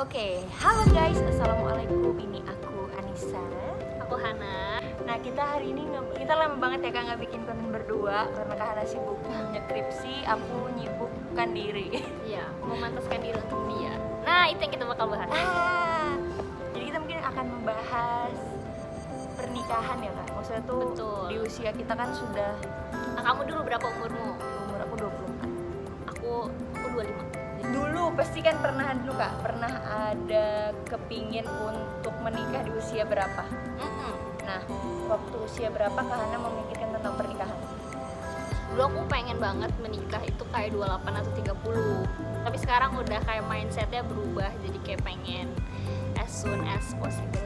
Oke, halo guys, assalamualaikum. Ini aku Anissa. Aku Hana. Nah, kita hari ini kita lama banget ya kak nggak bikin konten berdua karena kak Hana sibuk nyekripsi, aku nyibukkan diri. Iya, memantaskan diri untuk dia. Nah, itu yang kita bakal bahas. Jadi kita mungkin akan membahas pernikahan ya kak. Maksudnya tuh Betul. di usia kita kan sudah Nah, kamu dulu berapa umurmu? umur aku 24. Aku 25. Dulu pasti kan pernah ada kepingin untuk menikah di usia berapa? Nah, waktu usia berapa Kak Hana memikirkan tentang pernikahan? Dulu aku pengen banget menikah itu kayak 28 atau 30. Tapi sekarang udah kayak mindsetnya berubah, jadi kayak pengen as soon as possible.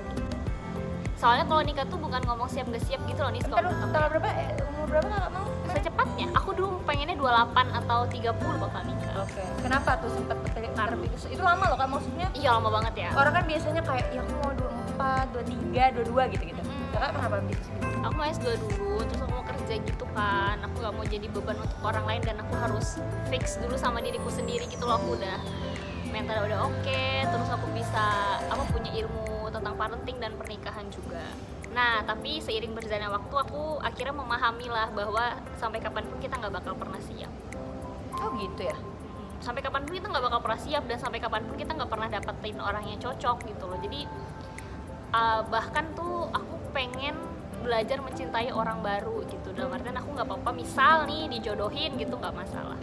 Soalnya kalau nikah tuh bukan ngomong siap gak siap gitu loh nih. Umur berapa? Umur berapa Kakak mau? Secepatnya. Aku dulu pengennya 28 atau 30 bakal nikah. Oke. Kenapa tuh sempat terpikir? Itu lama loh kan maksudnya? Iya, lama banget ya. Orang kan biasanya kayak ya aku mau 24, 23, 22 gitu-gitu. Kakak kenapa gitu sih? Aku mau S2 dulu, terus aku mau kerja gitu kan. Aku gak mau jadi beban untuk orang lain dan aku harus fix dulu sama diriku sendiri gitu loh. Aku udah mental udah oke, terus aku bisa punya ilmu tentang parenting dan pernikahan juga. Nah, tapi seiring berjalannya waktu aku akhirnya memahami lah bahwa sampai kapanpun kita nggak bakal pernah siap. Oh gitu ya? Sampai kapanpun kita nggak bakal pernah siap dan sampai kapanpun kita nggak pernah dapetin orang yang cocok gitu loh. Jadi bahkan tuh aku pengen belajar mencintai orang baru gitu. Dalam artian aku nggak apa-apa misal nih dijodohin gitu, nggak masalah.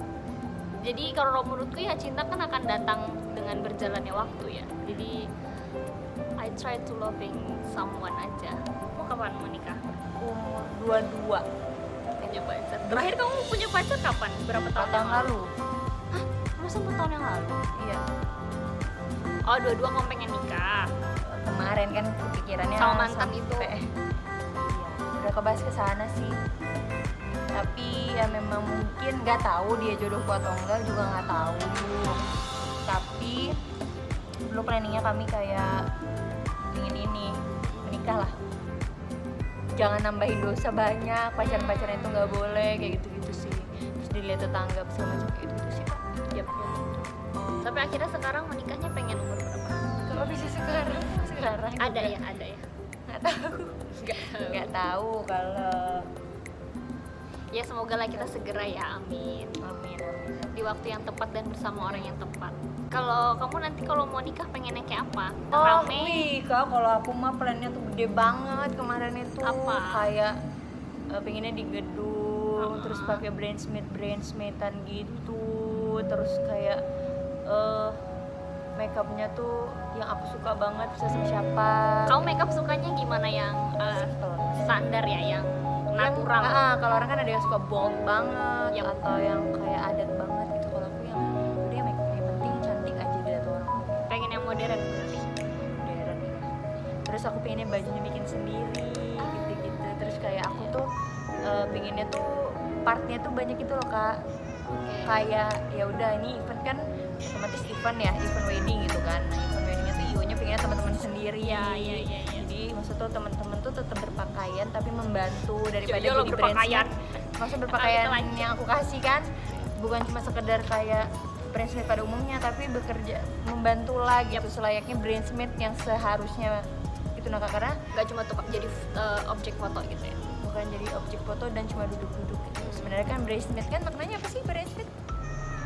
Jadi kalau menurutku ya cinta kan akan datang dengan berjalannya waktu ya. Jadi I try to loving someone aja. Mau kapan menikah? Umur 22. Punya pacar. Terakhir kamu punya pacar kapan? Berapa tahun yang lalu? Hah? Masa 4 tahun yang lalu? Iya. Oh, dua-dua kamu pengen nikah. Kemarin kan kepikirannya Sama mantan itu. Iya, udah kebahas ke sana sih. Tapi ya memang mungkin nggak tahu dia jodohku atau enggak juga nggak tahu. Tapi dulu planningnya kami kayak ingin menikah lah. Jangan nambahin dosa banyak, pacaran itu nggak boleh kayak gitu-gitu sih. Terus dilihat tetangga segala macam kayak gitu sih. Yep. Tapi akhirnya sekarang menikahnya pengen umur berapa? Kalau bisa sekarang Ada ya. nggak tahu kalau Ya semoga lah kita segera ya, amin. amin. Di waktu yang tepat dan bersama orang yang tepat. Kalau kamu nanti kalau mau nikah pengennya kayak apa? Oh, Rame? wih, Kak, kalau aku mah plannya tuh gede banget kemarin itu. Apa? Kayak pengennya di gedung, terus pakai brandsmith-brandsmithan gitu, terus kayak makeupnya tuh yang aku suka banget, bisa sama siapa. Kamu makeup sukanya gimana, yang Simple. standar ya, yang natural? Kalau orang kan ada yang suka bold banget, Yep. atau yang kayak adat banget gitu. Kalau aku yang udah yang make-up yang penting cantik aja dilihat orang. Pengen yang modern berarti? Modern. Terus aku pengennya bajunya bikin sendiri gitu-gitu. Terus kayak aku tuh pengennya tuh partnya tuh banyak gitu loh kak. Kayak ya udah ini event kan otomatis event wedding gitu kan. Nah, event weddingnya tuh IO-nya pengennya teman-teman sendiri. Iya. Jadi maksud tuh teman-teman tuh tetap berpakaian tapi membantu daripada Yolo jadi berpakaian. Maksud berpakaian Kita lanjut. yang aku kasih kan bukan cuma sekedar kayak brandsmith pada umumnya, tapi bekerja membantu lah gitu selayaknya brandsmith yang seharusnya gitu. Nah Kak, karena Gak cuma tukang jadi objek foto gitu ya? bukan jadi objek foto dan cuma duduk-duduk gitu. Sebenarnya kan brandsmith kan maknanya apa sih brandsmith?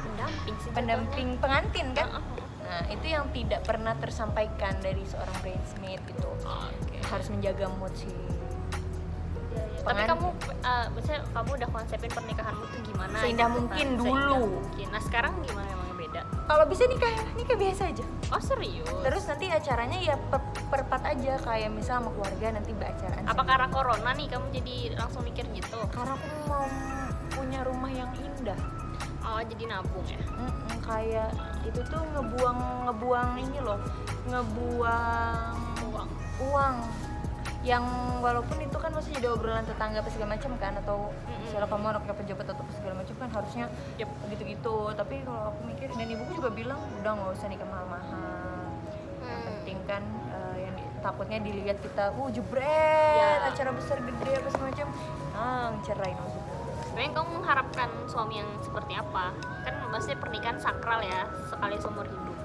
Pendamping sih. Pendamping pengantin kan? Heeh. Nah itu yang tidak pernah tersampaikan dari seorang brandsmith gitu. Oke. Harus menjaga mood sih. Tapi kamu, maksudnya kamu udah konsepin pernikahanmu tuh gimana? Seindah gitu kan? mungkin Seindah dulu. mungkin. Nah sekarang gimana, emang beda? Kalau bisa nikah biasa aja. Oh serius? Terus nanti acaranya ya per part aja, kayak misal sama keluarga nanti beracaraan. Apa karena corona nih kamu jadi langsung mikir gitu? Karena aku mau punya rumah yang indah. Oh jadi nabung ya? Kayak itu tuh ngebuang ini loh, ngebuang uang yang walaupun itu kan masih jadi obrolan tetangga apa segala macam kan, atau misalnya kamu anaknya pejabat atau segala macam kan harusnya gitu-gitu. Tapi kalau aku mikir, dan ibuku juga bilang udah nggak usah nikah mahal-mahal. Yang penting kan yang takutnya dilihat kita jebret acara besar gede apa segala macam, cerai maksudnya. Sebenarnya kamu mengharapkan suami yang seperti apa? Kan maksudnya pernikahan sakral ya, sekali seumur hidup.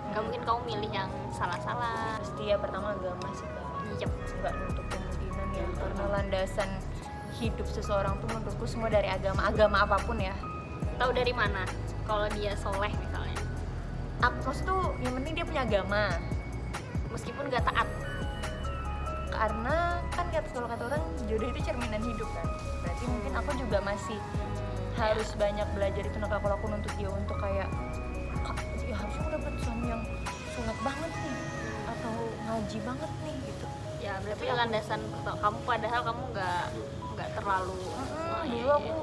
Gak mungkin kamu milih yang salah-salah. Pasti ya pertama agama sih Kak. Yep. Nggak nutup kemungkinan ya, karena landasan hidup seseorang tuh menurutku semua dari agama apapun ya. Tahu dari mana kalau dia soleh misalnya? Maksud tuh yang penting dia punya agama. Meskipun gak taat. Karena kan kalau kata orang jodoh itu cerminan hidup kan. Berarti mungkin aku juga masih harus banyak belajar itu. Nah kalau aku nuntut dia untuk kayak ya harusnya aku dapet suami yang sunat banget nih atau ngaji banget nih gitu. Ya berarti landasan kamu, padahal kamu nggak terlalu Dulu aku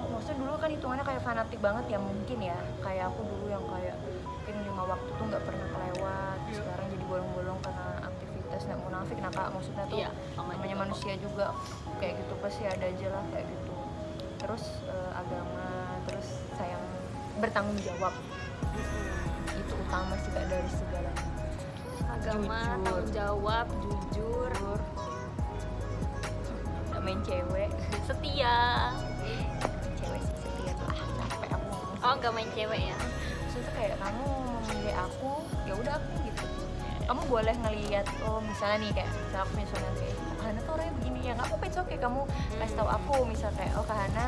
maksudnya dulu kan hitungannya kayak fanatik banget ya mungkin ya. Kayak aku dulu yang kayak mungkin 5 waktu tuh nggak pernah kelewat. Sekarang jadi bolong-bolong karena aktivitas, nggak munafik nah Kak, maksudnya tuh Iya, namanya manusia juga kayak gitu, pasti ada aja lah kayak gitu. Terus agama, terus sayang, bertanggung jawab, itu utama sih Kak dari segalanya. agama, Jujur. tanggung jawab, jujur, Nggak main cewek, setia. cewek sih setia tuh capek aku ngomong. Oh nggak main cewek ya? Maksudnya kayak kamu memilih aku, ya udah aku gitu. Kamu boleh ngelihat, oh misalnya nih kayak misalnya aku punya suami kayak Hana tuh orangnya begini ya, nggak apa-apa, it's okay kamu kasih tahu aku misal kayak oh Kak Hana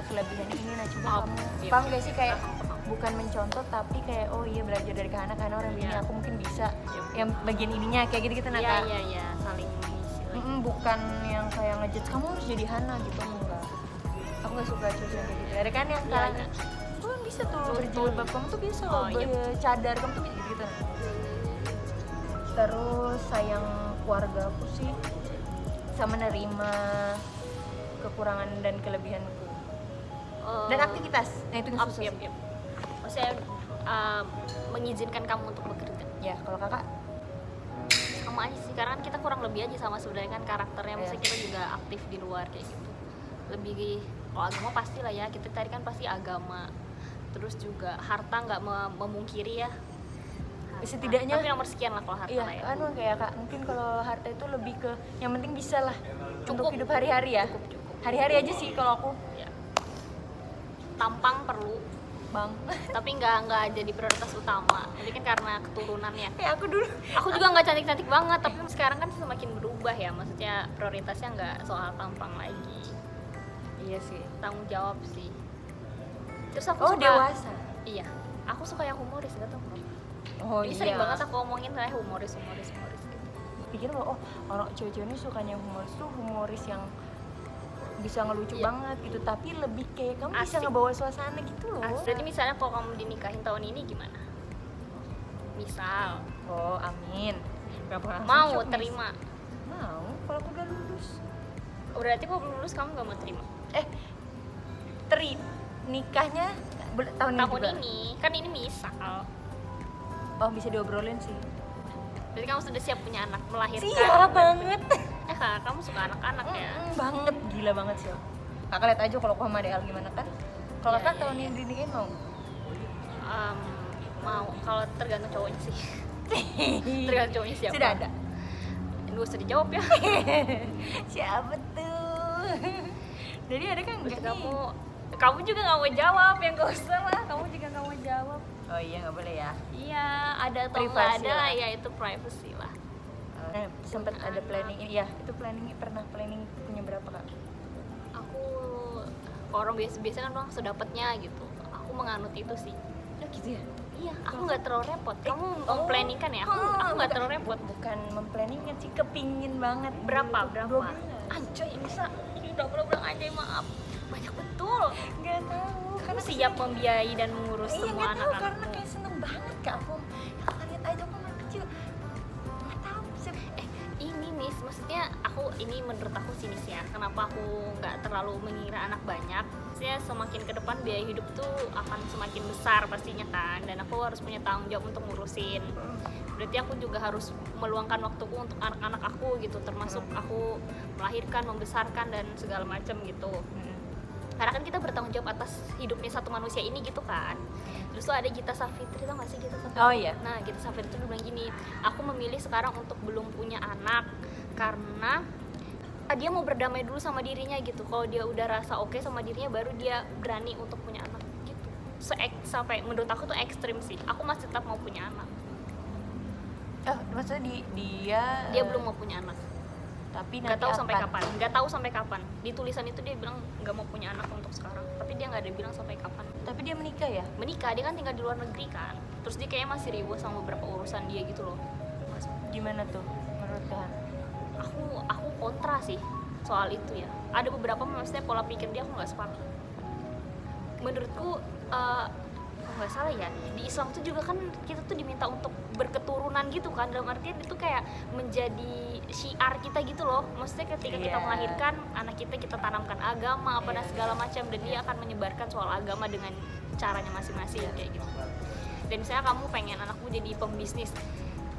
kelebihannya ini, nah coba kamu iya. paham gak sih kayak bukan mencontoh tapi kayak oh iya belajar dari Kak Hana karena orang begini Iya. aku mungkin bisa yang bagian ininya kayak gitu-gitu nah Kak. Iya, saling mengisi lagi. Bukan yang kayak ngejudge kamu harus jadi Hana gitu, enggak. Aku nggak suka cowok yang kayak gitu. Ada kan yang Iya, kayak iya. tuh kan bisa tuh berjilbab, kamu tuh bisa loh Oh, iya. bercadar, kamu tuh bisa gitu. Terus sayang keluarga aku sih sama menerima kekurangan dan kelebihanku dan aktivitas. Nah itu yang susah sih. Yep. Maksudnya mengizinkan kamu untuk bekerja. Ya kalau kakak Sama aja sih, karena kan kita kurang lebih aja sama sebenarnya kan karakternya. Maksudnya Iya. kita juga aktif di luar kayak gitu. Lebih kalau agama pasti lah ya, kita tadi kan pasti agama. Terus juga harta nggak memungkiri ya. Setidaknya- tapi nomor sekian lah kalau harta iya lah ya. kan kayak kak mungkin kalau harta itu lebih ke yang penting bisa lah untuk Cukup. hidup hari-hari ya. Cukup. Hari-hari aja sih kalau aku Ya. Tampang perlu, bang. tapi nggak jadi prioritas utama. Jadi kan karena keturunannya. Kayak aku dulu. Aku juga nggak cantik-cantik banget, tapi sekarang kan semakin berubah ya. Maksudnya prioritasnya nggak soal tampang lagi, Iya sih. tanggung jawab sih. Terus aku Oh suka, dewasa. iya, aku suka yang humoris, gak tau kenapa. Oh Jadi sering banget aku omongin saya humoris gitu. Pikir bahwa oh orang cewek-cewek ini sukanya humoris tuh humoris yang bisa ngelucu Iya. banget gitu, tapi lebih kayak kamu bisa Asik. ngebawa suasana gitu loh. Berarti misalnya kalau kamu dinikahin tahun ini gimana? Misal, Oh amin. Berapa langsung mau shock, Miss? terima. Mau kalau aku udah lulus. Berarti kalau belum lulus kamu gak mau terima? Nikahnya tahun Tahun juga? ini, kan ini misal. Oh bisa diobrolin sih. Berarti kamu sudah siap punya anak, melahirkan. Siap banget. Kak, kamu suka anak-anak ya? Banget, gila banget sih. Kakak lihat aja kalau aku sama Del gimana kan. Kalau Iya, kakak iya, tahun iya. ini dinikahin mau? Mau, kalau tergantung cowoknya sih. Tergantung cowoknya siapa. Sudah ada. Nggak usah dijawab ya. Siapa tuh? Jadi ada kan Terus enggak nih? kamu juga nggak mau jawab, yang gak usah lah. Kamu juga nggak mau jawab. Oh iya nggak boleh ya. Iya, ada atau nggak Privasi ada lah. lah, ya itu privacy lah. Nah, sempat Punya ada anak. planning ini ya. Itu pernah planning punya berapa kak? Aku orang biasa kan orang sedapatnya gitu. Aku menganut itu sih. Oh gitu ya. Iya, aku nggak terlalu repot. Kamu memplanning kan ya? Aku nggak terlalu repot. Bukan memplanningnya sih, kepingin banget. Berapa? Dua Berapa? bulan. Ancoy, bisa. Ini udah bilang aja maaf. Banyak betul. Nggak tahu. Kamu siap membiayai dan mengurus Iya semua nggak tahu karena anak-anakmu. kayak seneng banget kak aku. Kakak lihat aja aku anak kecil. Nggak tahu sih. Ini nih, maksudnya ini menurut aku sinis ya. Kenapa aku nggak terlalu mengira anak banyak? Maksudnya semakin ke depan biaya hidup tuh akan semakin besar pastinya kan. Dan aku harus punya tanggung jawab untuk ngurusin. Berarti aku juga harus meluangkan waktuku untuk anak-anak aku gitu. Termasuk aku melahirkan, membesarkan dan segala macam gitu. Karena kan kita bertanggung jawab atas hidupnya satu manusia ini gitu kan. Terus tuh ada Gita Savitri, tau gak sih Gita Savitri? Oh iya. Nah Gita Savitri tuh bilang gini, aku memilih sekarang untuk belum punya anak karena dia mau berdamai dulu sama dirinya gitu. Kalau dia udah rasa oke sama dirinya, baru dia berani untuk punya anak gitu. Sampai menurut aku tuh ekstrim sih. Aku masih tetap mau punya anak. maksudnya dia belum mau punya anak, tapi nggak nanti tahu sampai akan. kapan, nggak tahu sampai kapan. Di tulisan itu dia bilang nggak mau punya anak untuk sekarang, tapi dia nggak ada bilang sampai kapan. Tapi dia menikah ya? Menikah, dia kan tinggal di luar negeri kan, terus dia kayaknya masih ribut sama beberapa urusan dia gitu loh. Gimana tuh menurut kalian? Aku kontra sih soal itu ya. Ada beberapa maksudnya pola pikir dia aku nggak sepakat. Menurutku kalau nggak salah ya, di Islam tuh juga kan kita tuh diminta untuk berketurunan gitu kan, dalam artian itu kayak menjadi syiar kita gitu loh. Maksudnya ketika kita Iya. melahirkan anak kita tanamkan agama apa dan Iya. segala macam, dan dia akan menyebarkan soal agama dengan caranya masing-masing kayak gitu. Dan misalnya kamu pengen anakmu jadi pembisnis,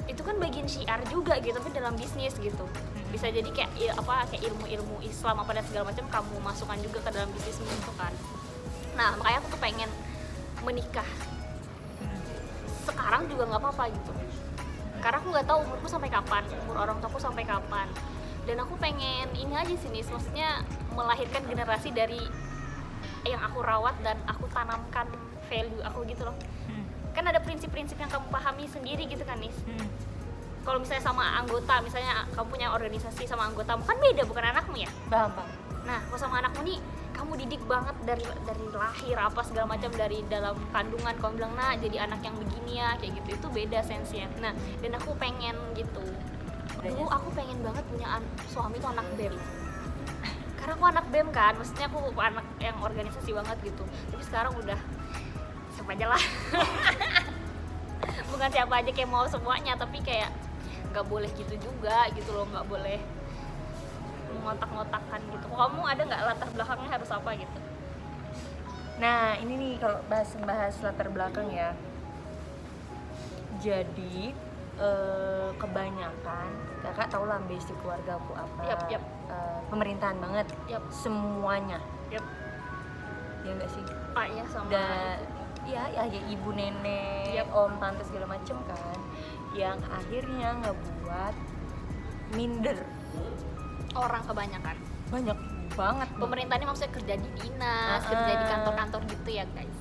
itu kan bagian syiar juga gitu, tapi dalam bisnis gitu. Bisa jadi kayak kayak ilmu-ilmu Islam apa dan segala macam kamu masukkan juga ke dalam bisnismu itu kan. Nah makanya aku tuh pengen menikah sekarang juga nggak apa-apa gitu, karena aku nggak tahu umurku sampai kapan, umur orang tuaku sampai kapan, dan aku pengen ini aja sih nih, maksudnya melahirkan generasi dari yang aku rawat dan aku tanamkan value aku gitu loh. Kan ada prinsip-prinsip yang kamu pahami sendiri gitu kan Nis. Kalau misalnya sama anggota, misalnya kamu punya organisasi sama anggotamu kan beda, bukan anakmu ya. Paham. Nah kalau sama anakmu nih, kamu didik banget dari lahir apa segala macam, dari dalam kandungan kamu bilang nah jadi anak yang begini ya kayak gitu, itu beda sensinya. Nah dan aku pengen gitu, dulu aku pengen banget punya suami tuh anak BEM, karena aku anak BEM kan, maksudnya aku anak yang organisasi banget gitu. Tapi sekarang udah siapa aja lah bukan siapa aja kayak mau semuanya, tapi kayak nggak boleh gitu juga gitu loh, nggak boleh ngotak-ngotakan gitu. Kamu ada nggak latar belakangnya harus apa gitu? Nah ini nih kalau bahas latar belakang ya. Jadi kebanyakan kakak tau lah basic keluarga aku apa. Yap. Pemerintahan banget. Yap. Semuanya. Yap. Ya nggak sih? Pak ya sama Dan ya ibu nenek, Yap. om tante segala macem kan, yang akhirnya ngebuat minder orang kebanyakan. banyak banget nih. Pemerintah ini maksudnya kerja di dinas, kerja di kantor-kantor gitu ya guys.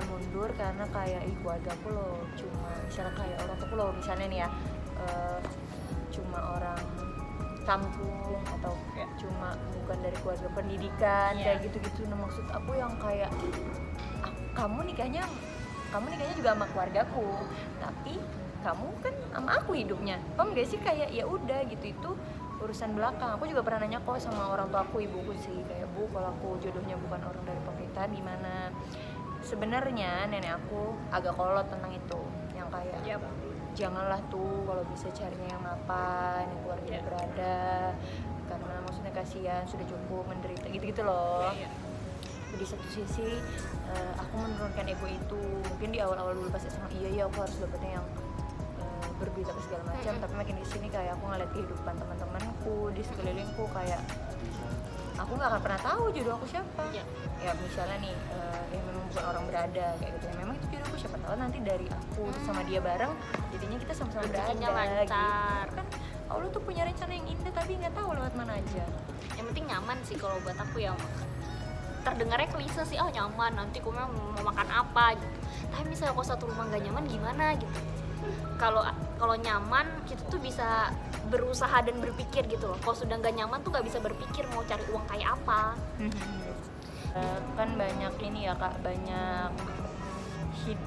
Mundur karena kayak keluarga aku loh cuma misalnya kayak orang tua loh misalnya nih ya, cuma orang kampung atau kayak cuma bukan dari keluarga pendidikan. Iya. Kayak gitu-gitu. Nah maksud aku yang kayak kamu nikahnya juga sama keluargaku, tapi kamu kan sama aku hidupnya, paham gak sih? Kayak ya udah gitu, itu urusan belakang. Aku juga pernah nanya kok sama orang tua aku, ibuku sih, kayak bu kalau aku jodohnya bukan orang dari pemerintahan gimana. Sebenarnya nenek aku agak kolot tentang itu, yang kayak Yap. janganlah tuh kalau bisa carinya yang mapan, yang keluarganya berada, karena maksudnya kasihan sudah cukup menderita gitu-gitu loh. Iya. Di satu sisi aku menurunkan ego itu, mungkin di awal-awal dulu pas SMA iya aku harus dapetnya yang berduit apa segala macam, tapi makin di sini kayak aku ngeliat kehidupan teman-temanku di sekelilingku, kayak aku nggak akan pernah tahu jodoh aku siapa. Iya. Ya misalnya nih yang memang bukan orang berada kayak gitu, ya memang itu jodoh aku, siapa tahu nanti dari aku sama dia bareng jadinya kita sama-sama berada Rezekinya lancar. gitu kan. Allah tuh punya rencana yang indah tapi nggak tahu lewat mana aja. Yang penting nyaman sih kalau buat aku ya. Terdengarnya klise sih, nyaman, nanti aku mau makan apa gitu. Tapi misalnya kalau satu rumah nggak nyaman gimana gitu. Kalau nyaman kita tuh bisa berusaha dan berpikir gitu loh. Kalau sudah nggak nyaman tuh nggak bisa berpikir mau cari uang kayak apa. Kan banyak ini ya kak, banyak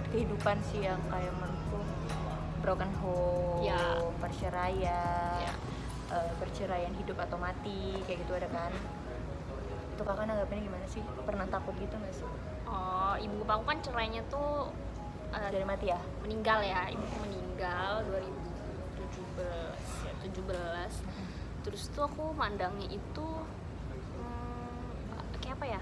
kehidupan sih yang kayak menurutku broken home, Ya. perceraian, Ya. perceraian hidup atau mati kayak gitu ada kan. Itu kakak nanggapinnya gimana sih? Pernah takut gitu nggak sih? Oh, ibu aku kan cerainya tuh Dari mati ya? meninggal ya. Ibuku meninggal 2017 ya, 17. Terus tuh aku mandangnya itu kayak apa ya?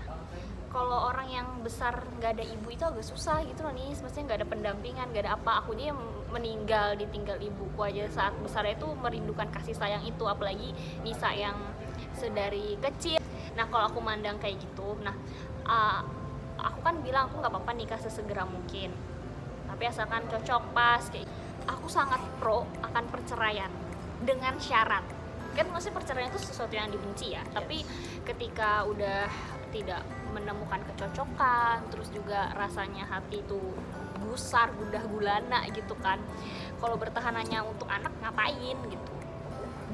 Kalau orang yang besar nggak ada ibu itu agak susah gitu loh nih, maksudnya nggak ada pendampingan, nggak ada apa. Aku dia meninggal ditinggal ibuku aja saat besarnya itu merindukan kasih sayang itu, apalagi Nisa yang sedari kecil. Nah kalau aku mandang kayak gitu, nah aku kan bilang aku nggak apa-apa nikah sesegera mungkin, tapi asalkan cocok pas kayak. Aku sangat pro akan perceraian dengan syarat, kan maksudnya perceraian itu sesuatu yang dibenci ya, tapi ketika udah tidak menemukan kecocokan, terus juga rasanya hati itu gusar, gundah gulana gitu kan, Kalau bertahan hanya untuk anak ngapain gitu.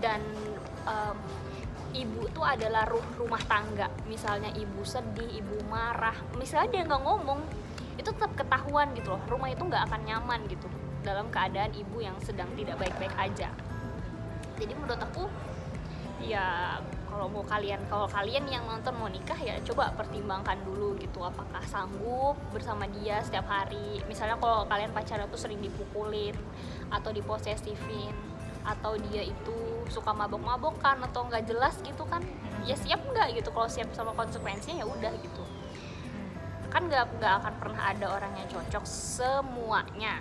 Dan ibu tuh adalah ruh rumah tangga. Misalnya ibu sedih, ibu marah, misalnya dia nggak ngomong, itu tetap ketahuan gitu loh. Rumah itu nggak akan nyaman gitu dalam keadaan ibu yang sedang tidak baik-baik aja. Jadi menurut aku ya kalau kalian yang nonton mau nikah ya coba pertimbangkan dulu gitu, apakah sanggup bersama dia setiap hari. Misalnya kalau kalian pacaran tuh sering dipukulin atau diposesifin, atau dia itu suka mabok-mabokan atau nggak jelas gitu kan, ya siap nggak gitu. Kalau siap sama konsekuensinya ya udah gitu. Kan nggak akan pernah ada orang yang cocok semuanya,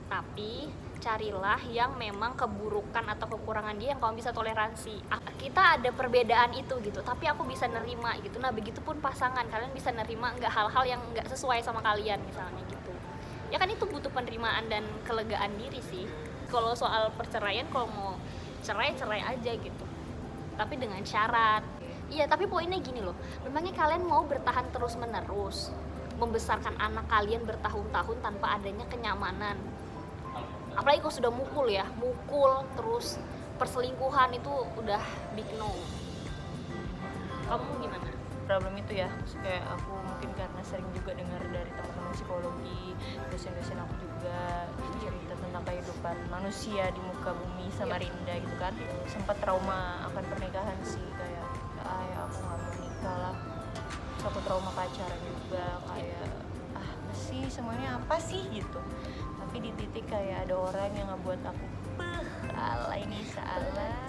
tapi carilah yang memang keburukan atau kekurangan dia yang kamu bisa toleransi. Kita ada perbedaan itu gitu, tapi aku bisa nerima gitu. Nah begitupun pasangan, kalian bisa nerima nggak hal-hal yang nggak sesuai sama kalian misalnya gitu. Ya kan itu butuh penerimaan dan kelegaan diri sih. Kalau soal perceraian, kalau mau cerai aja gitu, tapi dengan syarat. Iya, tapi poinnya gini loh, memangnya kalian mau bertahan terus menerus membesarkan anak kalian bertahun-tahun tanpa adanya kenyamanan? Apalagi kalau sudah mukul terus perselingkuhan, itu udah big no. Kamu gimana? Problem itu ya, kayak aku mungkin karena sering juga dengar dari teman-teman psikologi, dosen-dosen aku juga cerita tentang kehidupan manusia di muka bumi Samarinda gitu kan. Sempat trauma akan pernikahan sih, kayak ya aku nggak mau nikah lah. Terus aku trauma pacaran juga, kayak sih semuanya apa sih gitu. Tapi di titik kayak ada orang yang ngebuat aku alay nih salah.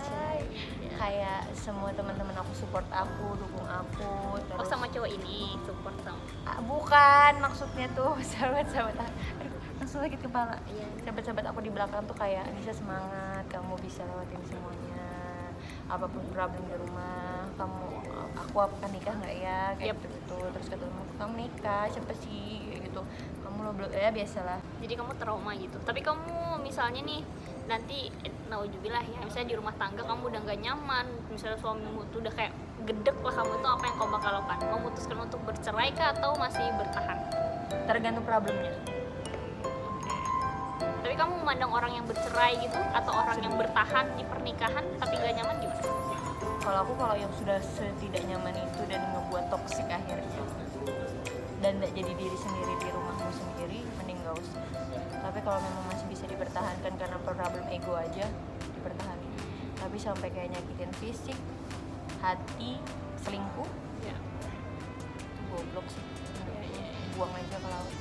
Kayak semua teman-teman aku support aku, dukung aku. Terus, sama cowok ini support sama? Bukan, maksudnya tuh sahabat-sahabat. Aduh, langsung sakit kepala. Sahabat-sahabat aku di belakang tuh kayak bisa semangat, kamu bisa lewatin semuanya. Apapun problem di rumah, aku akan nikah nggak ya? Kayak gitu. Terus kata kamu nikah, siapa sih? Kayak gitu. Kamu lo belum ya biasalah. Jadi kamu trauma gitu. Tapi kamu misalnya nih nanti nauzubillah ya, misalnya di rumah tangga kamu udah gak nyaman, misalnya suamimu tuh udah kayak gedek lah, kamu tuh apa yang kamu bakal lakukan? Memutuskan untuk bercerai kah atau masih bertahan? Tergantung problemnya. Tapi kamu memandang orang yang bercerai gitu atau orang yang bertahan di pernikahan tapi gak nyaman gimana? Kalau yang sudah tidak nyaman itu dan ngebuat toksik akhirnya dan gak jadi diri sendiri di rumahmu sendiri, mending gak usah. Tapi kalau memang masih bisa dipertahankan karena problem ego aja, dipertahankan. Tapi sampai kayak nyakitin fisik, hati, selingkuh, goblok sih. Buang aja ke laut.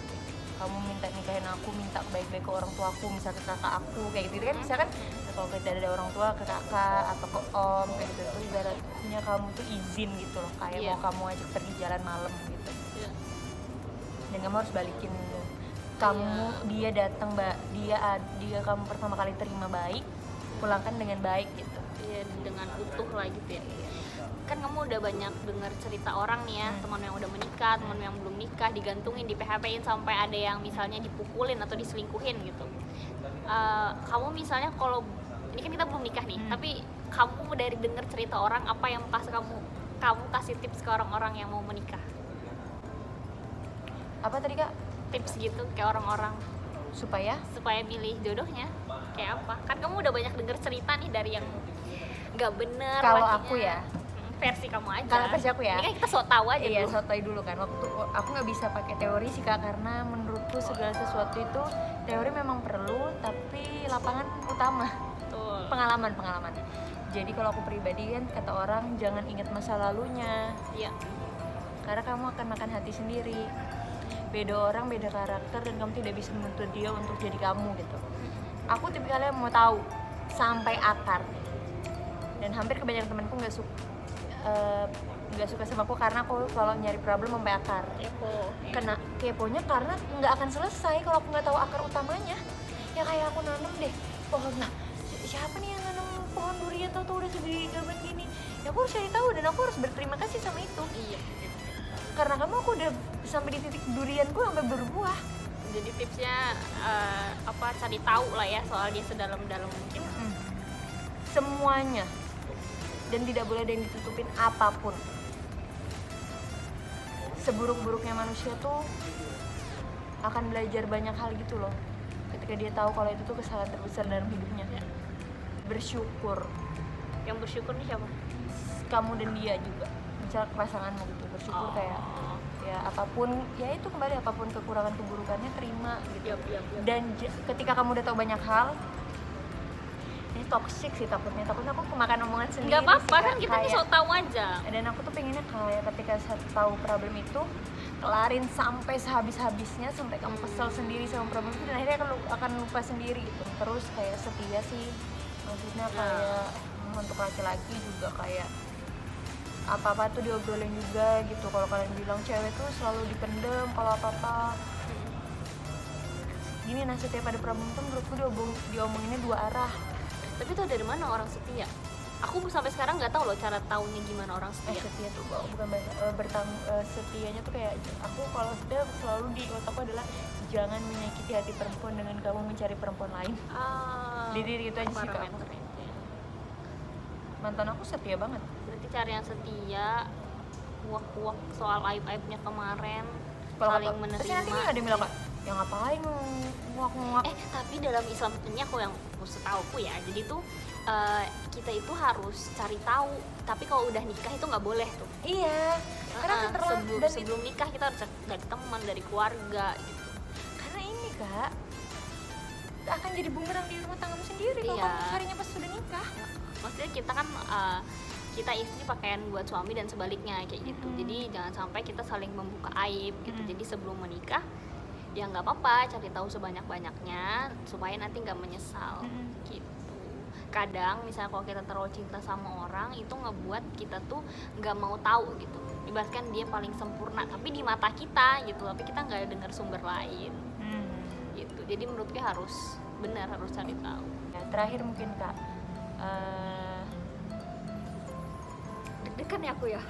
Kamu minta nikahin aku, minta baik-baik ke orang tua aku, misalnya ke kakak aku, kayak gitu kan. Misalkan kalau kita ada orang tua, ke kakak atau ke om, kayak gitu, itu ibaratnya kamu tuh izin gitu loh, kayak mau kamu ajak pergi jalan malam gitu. Dan kamu harus balikin kamu, dia datang dia kamu pertama kali terima baik, pulangkan dengan baik gitu. Iya, dengan utuh lah gitu ya. Kan kamu udah banyak dengar cerita orang nih ya, teman yang udah menikah, teman yang belum nikah, digantungin, di PHP-in, sampai ada yang misalnya dipukulin atau diselingkuhin gitu. Kamu misalnya kalau ini kan kita belum nikah nih, tapi kamu dari dengar cerita orang, apa yang kamu kasih tips ke orang-orang yang mau menikah? Apa tadi Kak? Tips gitu kayak orang-orang supaya milih jodohnya kayak apa? Kan kamu udah banyak denger cerita nih dari yang nggak bener. Kalau aku ya, versi kamu aja. Kalau versi aku ya. Ini kan kita so tau aja. Iya, so tau dulu kan. Waktu aku nggak bisa pakai teori sih Kak, karena menurutku segala sesuatu itu teori memang perlu, tapi lapangan utama. Betul. Pengalaman. Jadi kalau aku pribadi kan kata orang jangan ingat masa lalunya. Iya. Karena kamu akan makan hati sendiri. Beda orang, beda karakter, dan kamu tidak bisa menuntut dia untuk jadi kamu gitu. Aku tipikalnya mau tahu sampai akar. Dan hampir kebanyakan temanku nggak suka sama aku karena aku kalau nyari problem sampai akar. Kena keponya karena nggak akan selesai kalau aku nggak tahu akar utamanya. Ya kayak aku nanam deh pohon, nah siapa nih yang nanam pohon durian tuh udah segede gaban gini? Ya aku harus cari tahu dan aku harus berterima kasih sama itu. Iya. Karena kamu aku udah sampai di titik durianku sampai berbuah. Jadi tipsnya cari tahu lah ya soal dia sedalam-dalam mungkin. Semuanya. Dan tidak boleh ada yang ditutupin apapun. Seburuk-buruknya manusia tuh akan belajar banyak hal gitu loh. ketika dia tahu kalau itu tuh kesalahan terbesar dalam hidupnya. Bersyukur. Yang bersyukur nih siapa? Kamu dan dia juga, misal pasanganmu gitu, bersyukur kayak ya apapun, ya itu kembali apapun kekurangan keburukannya terima gitu. Dan ketika kamu udah tahu banyak hal, ini toxic sih takutnya aku kemakan omongan sendiri. Nggak apa-apa sih, kan, kita tuh sok tahu aja. Dan aku tuh pengennya kayak ketika tahu problem itu kelarin sampai sehabis-habisnya, sampai kamu kesel sendiri sama problem itu, dan akhirnya akan lupa sendiri gitu. Terus kayak setia sih, maksudnya kayak untuk laki-laki juga kayak apa-apa tuh diobrolin juga gitu. Kalau kalian bilang cewek tuh selalu dipendem kalau apa-apa gini, nah setiap ada problem tuh menurutku diomonginnya dua arah. Tapi tuh dari mana orang setia? Aku sampai sekarang nggak tahu loh cara taunya gimana orang setia. Setia tuh bukan setianya tuh kayak aku kalau sudah selalu di otakku adalah jangan menyakiti hati perempuan dengan kamu mencari perempuan lain. Jadi itu aja sih Kak. Mantan aku setia banget. Berarti cari yang setia, kuak-kuak soal aib-aibnya kemarin, Kalo saling menerima. Terus nanti ada bilang Kak, ya ngapain nguak-nguak. Tapi dalam Islam ini aku yang setauku ya, jadi tuh kita itu harus cari tahu, tapi kalau udah nikah itu nggak boleh tuh. Iya, karena sebelum nikah kita harus dari teman, dari keluarga gitu. Karena ini Kak akan jadi bumerang di rumah tanggamu sendiri kalau kamu carinya pas sudah nikah. Maksudnya kita kan kita istri pakaian buat suami dan sebaliknya kayak gitu. Jadi jangan sampai kita saling membuka aib gitu. Jadi sebelum menikah ya nggak apa-apa cari tahu sebanyak-banyaknya supaya nanti nggak menyesal gitu. Kadang misalnya kalau kita terlalu cinta sama orang itu ngebuat kita tuh nggak mau tahu gitu. Ibaratkan dia paling sempurna tapi di mata kita gitu, tapi kita nggak dengar sumber lain gitu. Jadi menurutku harus cari tahu. Ya, terakhir mungkin Kak, deg-degan ya aku ya.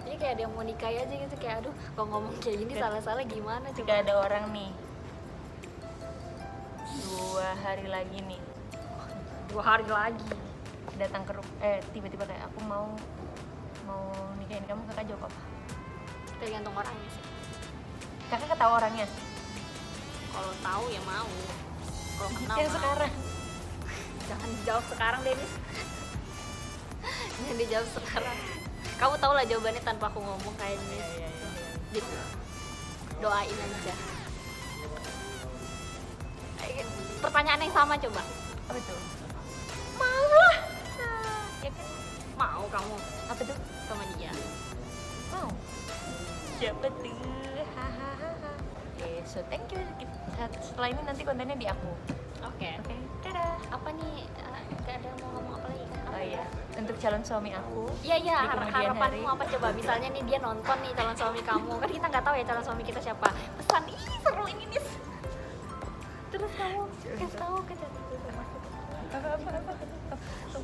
Ini kayak ada yang mau nikah aja gitu, kayak aduh kalau ngomong kayak gini salah-salah gimana coba. Jika ada orang nih 2 hari lagi nih, 2 hari lagi datang ke tiba-tiba kayak aku mau nikahin kamu, Kakak jawab apa? tergantung orangnya sih. Kakak ketahui orangnya? Kalau tahu ya mau, kalau kenal yang sekarang. Jangan dijawab sekarang Denis. Jangan dijawab sekarang. Kamu tau lah jawabannya tanpa aku ngomong kayak Denis. Gitu. Doain aja. Pertanyaan yang sama coba. Apa itu? Mau lah. Ya kan? Mau kamu. Apa tuh? Sama dia. Mau. Siapa tuh? Hahaha. So thank you. Setelah ini nanti kontennya di aku. Oke. Dadah. Apa nih? Gak ada mau ngomong apa lagi? Oh iya, untuk calon suami aku. Iya, di kemudian harapanmu hari. apa coba? Misalnya nih dia nonton nih calon suami kamu, kan kita nggak tahu ya calon suami kita siapa. Pesan, ih seru ini nih. Terus kamu kasih tahu ke calon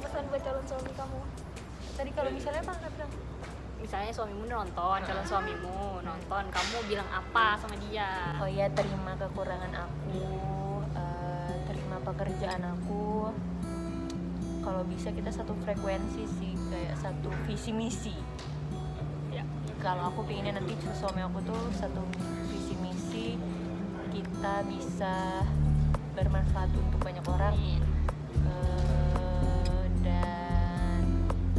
pesan buat calon suami kamu. Tadi kalau misalnya apa nggak bilang? Misalnya suamimu nonton, calon suamimu nonton, kamu bilang apa sama dia? Oh iya, terima kekurangan aku, terima pekerjaan aku. Kalau bisa kita satu frekuensi sih, kayak satu visi misi. Ya. Kalau aku pengennya nanti suami aku tuh satu visi misi, kita bisa bermanfaat untuk banyak orang. Dan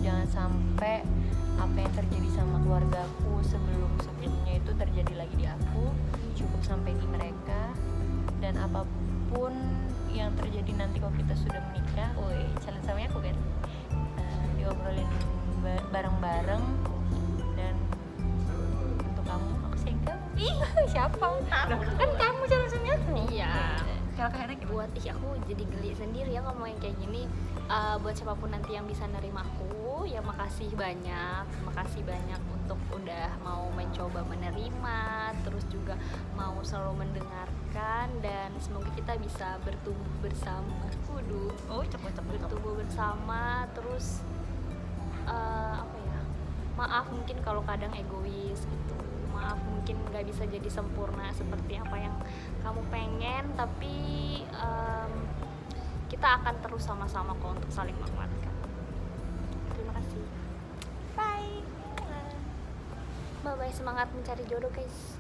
jangan sampai apa yang terjadi sama keluargaku sebelumnya itu terjadi lagi di aku, cukup sampai di mereka. Dan apapun yang terjadi nanti kalau kita sudah menikah, calon suami aku kan, diobrolin bareng-bareng. Dan untuk kamu, aku sayang kamu. Siapa? Kan kamu calon suami aku. Iya. Kalau kayaknya Buat aku jadi geli sendiri ya ngomongin kayak gini. Buat siapapun nanti yang bisa nerima aku, ya makasih banyak untuk udah mau mencoba menerima, terus juga mau selalu mendengarkan, dan semoga kita bisa bertumbuh bersama. Bertumbuh bersama, terus apa ya? Maaf mungkin kalau kadang egois gitu. Maaf mungkin nggak bisa jadi sempurna seperti apa yang kamu pengen, tapi kita akan terus sama-sama kok untuk saling menguatkan. Terima kasih. Bye. Semangat mencari jodoh guys.